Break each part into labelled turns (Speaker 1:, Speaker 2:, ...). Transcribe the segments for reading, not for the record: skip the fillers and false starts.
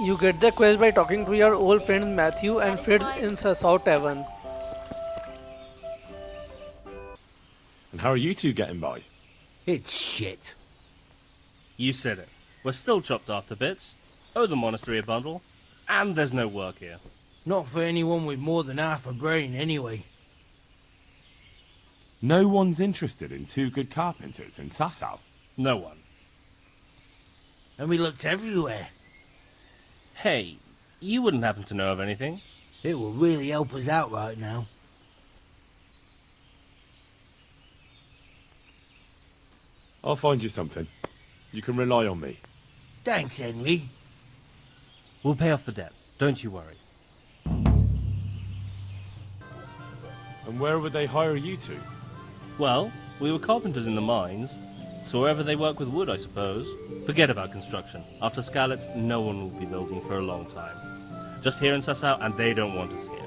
Speaker 1: You get the quest by talking to your old friends Matthew and Fritz in South Tavern.
Speaker 2: And how are you two getting by?
Speaker 3: It's shit.
Speaker 4: You said it. We're still chopped after bits. Owe the monastery a bundle. And there's no work here.
Speaker 3: Not for anyone with more than half a brain, anyway.
Speaker 2: No one's interested in two good carpenters in Sasau.
Speaker 4: No one.
Speaker 3: And we looked everywhere.
Speaker 4: Hey, you wouldn't happen to know of anything?
Speaker 3: It will really help us out right now.
Speaker 2: I'll find you something. You can rely on me.
Speaker 3: Thanks, Henry.
Speaker 4: We'll pay off the debt. Don't you worry.
Speaker 2: And where would they hire you to?
Speaker 4: Well, we were carpenters in the mines, so wherever they work with wood, I suppose. Forget about construction. After Skalitz, no one will be building for a long time. Just here in Sasau, and they don't want us here.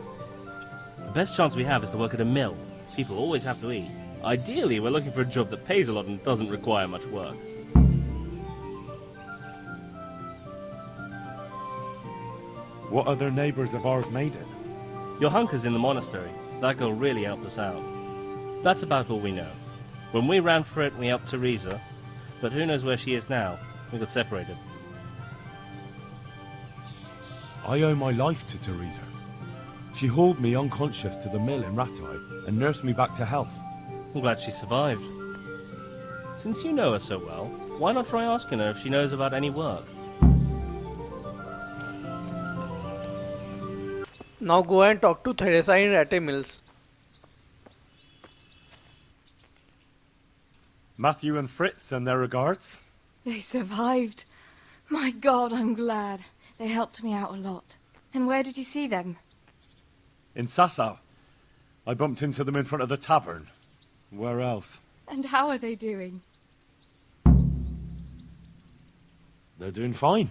Speaker 4: The best chance we have is to work at a mill. People always have to eat. Ideally, we're looking for a job that pays a lot and doesn't require much work.
Speaker 2: What other neighbours of ours made it?
Speaker 4: Your hunker's in the monastery. That girl really helped us out. That's about all we know. When we ran for it, we helped Teresa, but who knows where she is now? We got separated.
Speaker 2: I owe my life to Teresa. She hauled me unconscious to the mill in Rattay and nursed me back to health.
Speaker 4: I'm glad she survived. Since you know her so well, why not try asking her if she knows about any work?
Speaker 1: Now go and talk to Theresa in Ratte Mills.
Speaker 2: Matthew and Fritz send their regards.
Speaker 5: They survived. My God, I'm glad. They helped me out a lot. And where did you see them?
Speaker 2: In Sasau. I bumped into them in front of the tavern. Where else?
Speaker 5: And how are they doing?
Speaker 2: They're doing fine.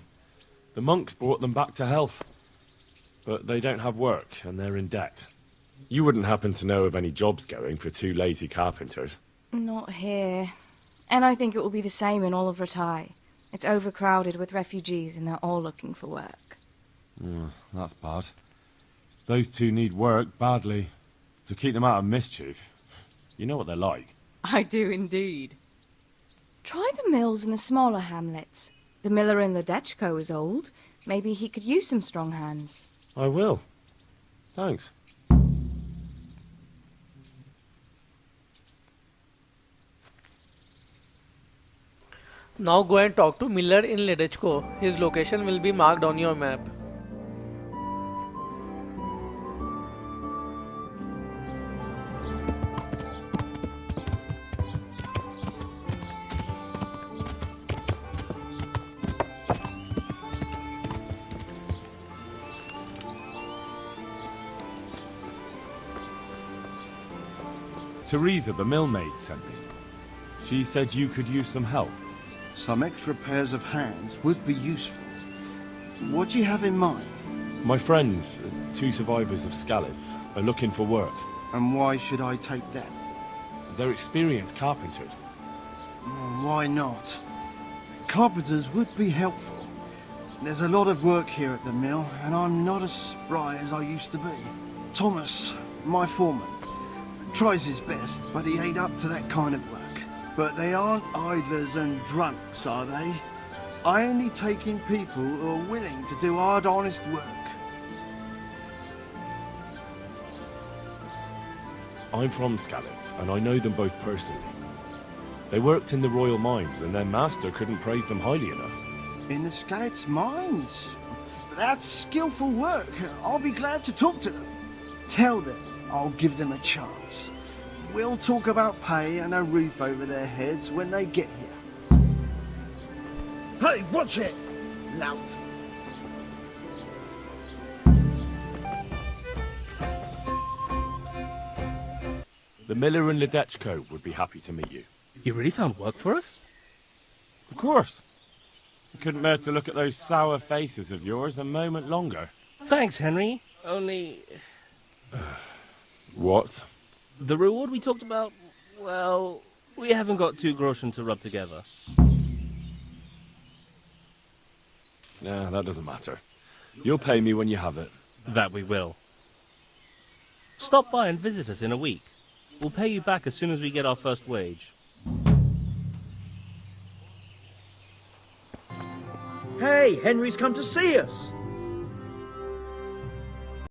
Speaker 2: The monks brought them back to health. But they don't have work, and they're in debt. You wouldn't happen to know of any jobs going for two lazy carpenters?
Speaker 5: Not here. And I think it will be the same in all of Rattay. It's overcrowded with refugees and they're all looking for work.
Speaker 2: That's bad. Those two need work badly. To keep them out of mischief. You know what they're like.
Speaker 5: I do indeed. Try the mills in the smaller hamlets. The miller in the Dechko is old. Maybe he could use some strong hands.
Speaker 2: I will. Thanks.
Speaker 1: Now go and talk to Miller in Ledechko. His location will be marked on your map.
Speaker 2: Teresa, the millmaid, sent me. She said you could use some help.
Speaker 6: Some extra pairs of hands would be useful. What do you have in mind?
Speaker 2: My friends, two survivors of Skalitz, are looking for work.
Speaker 6: And why should I take them?
Speaker 2: They're experienced carpenters.
Speaker 6: Why not? Carpenters would be helpful. There's a lot of work here at the mill, and I'm not as spry as I used to be. Thomas, my foreman, tries his best, but he ain't up to that kind of work. But they aren't idlers and drunks, are they? I only take in people who are willing to do hard, honest work.
Speaker 2: I'm from Skalitz, and I know them both personally. They worked in the royal mines, and their master couldn't praise them highly enough.
Speaker 6: In the Skalitz mines? That's skillful work. I'll be glad to talk to them. Tell them I'll give them a chance. We'll talk about pay and a roof over their heads when they get here. Hey, watch it! Lout.
Speaker 2: The miller in Ledechko would be happy to meet you.
Speaker 4: You really found work for us?
Speaker 2: Of course. I couldn't bear to look at those sour faces of yours a moment longer.
Speaker 4: Thanks, Henry. Only...
Speaker 2: What?
Speaker 4: the reward we talked about, well, we haven't got 2 groschen to rub together.
Speaker 2: Nah, that doesn't matter. You'll pay me when you have it.
Speaker 4: That we will. Stop by and visit us in a week. We'll pay you back as soon as we get our first wage.
Speaker 7: Hey, Henry's come to see us.